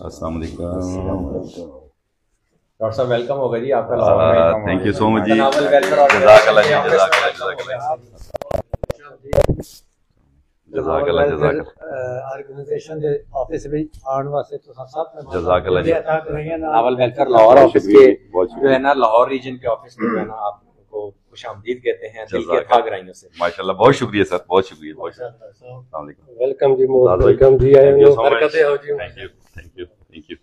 अस्सलाम वालेकुम। डॉक्टर साहब वेलकम होगा जी आपका। थैंक यू सो मच जी। जज़ाकल्लाह जी, ऑर्गेनाइजेशन दे ऑफिस में आने वास्ते तो सब जज़ाकल्लाह जी। नावल वेलफेयर लाहौर ऑफिस के जो है ना, लाहौर रीजन के ऑफिस में जो है ना, आपको खुशामदीद कहते हैं दिल की अथाह गहराइयों से। माशाल्लाह, बहुत शुक्रिया सर, बहुत शुक्रिया, बहुत शुक्रिया। वेलकम जी, वेलकम जी। बरकतें हो जी। Thank you, thank you, thank you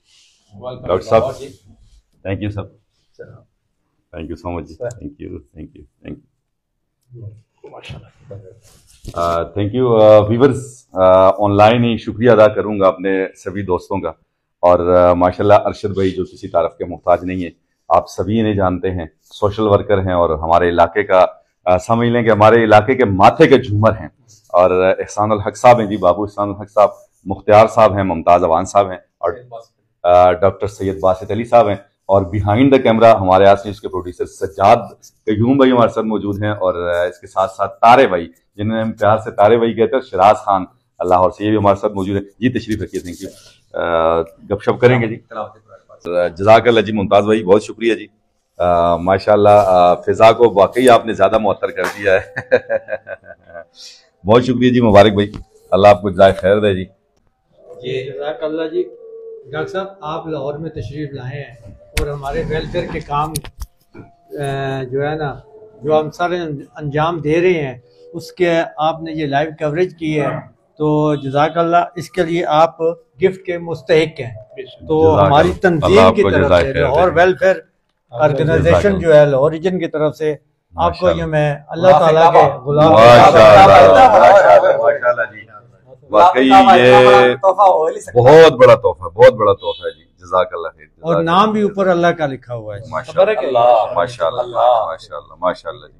doctor साहब, thank you sir, thank you so much जी, thank you, thank you, thank you, thank you viewers. Online ही शुक्रिया अदा करूंगा अपने सभी दोस्तों का। और माशाल्लाह अरशद भाई जो किसी तारीफ के मोहताज नहीं है, आप सभी इन्हें जानते हैं, सोशल वर्कर हैं और हमारे इलाके का समझ लें कि हमारे इलाके के माथे के झूमर हैं। और एहसानुल हक साहब हैं जी, बाबू एहसानुल हक साहब, मुख्तियार साहब हैं, मुमताज अवान साहब हैं और डॉक्टर सैयद बासित अली साहब हैं। और बिहाइंड द कैमरा हमारे आज इसके प्रोड्यूसर सज्जाद कयूम भाई हमारे साथ मौजूद हैं। और इसके साथ साथ तारे भाई, जिन्हें हम प्यार से तारे भाई कहते हैं, शिराज खान लाहौर से, ये भी हमारे साथ मौजूद है जी। तशरीफ रखिए, थैंक यू। गपशप करेंगे जी। जज़ाकल्लाह जी मुमताज भाई, बहुत शुक्रिया जी। माशाल्लाह फिजा को वाकई आपने ज्यादा मुअत्तर कर दिया है। बहुत शुक्रिया जी, मुबारक भाई, अल्लाह आपको जज़ाए खैर दे जी। जज़ाकल्लाह जी। डॉक्टर साहब आप लाहौर में तशरीफ लाए हैं और हमारे वेलफेयर के काम जो है ना, जो हम सारे अंजाम दे रहे हैं, उसके आपने ये लाइव कवरेज की है, तो जज़ाकल्लाह, इसके लिए आप गिफ्ट के मुस्तहिक हैं। तो हमारी तंजीम की तरफ से, लाहौर वेलफेयर ऑर्गेनाइजेशन जो है लाहौर रीजन की तरफ से, आपको ये मैं अल्लाह ताला के गुलाम, माशाल्लाह जी, वाकई ये बहुत बड़ा तोहफा, बहुत बड़ा तोहफा है जी। जज़ाकल्लाह खैर। और नाम भी ऊपर अल्लाह का लिखा हुआ है। माशाल्लाह, माशाल्लाह, माशाल्लाह, माशाल्लाह जी।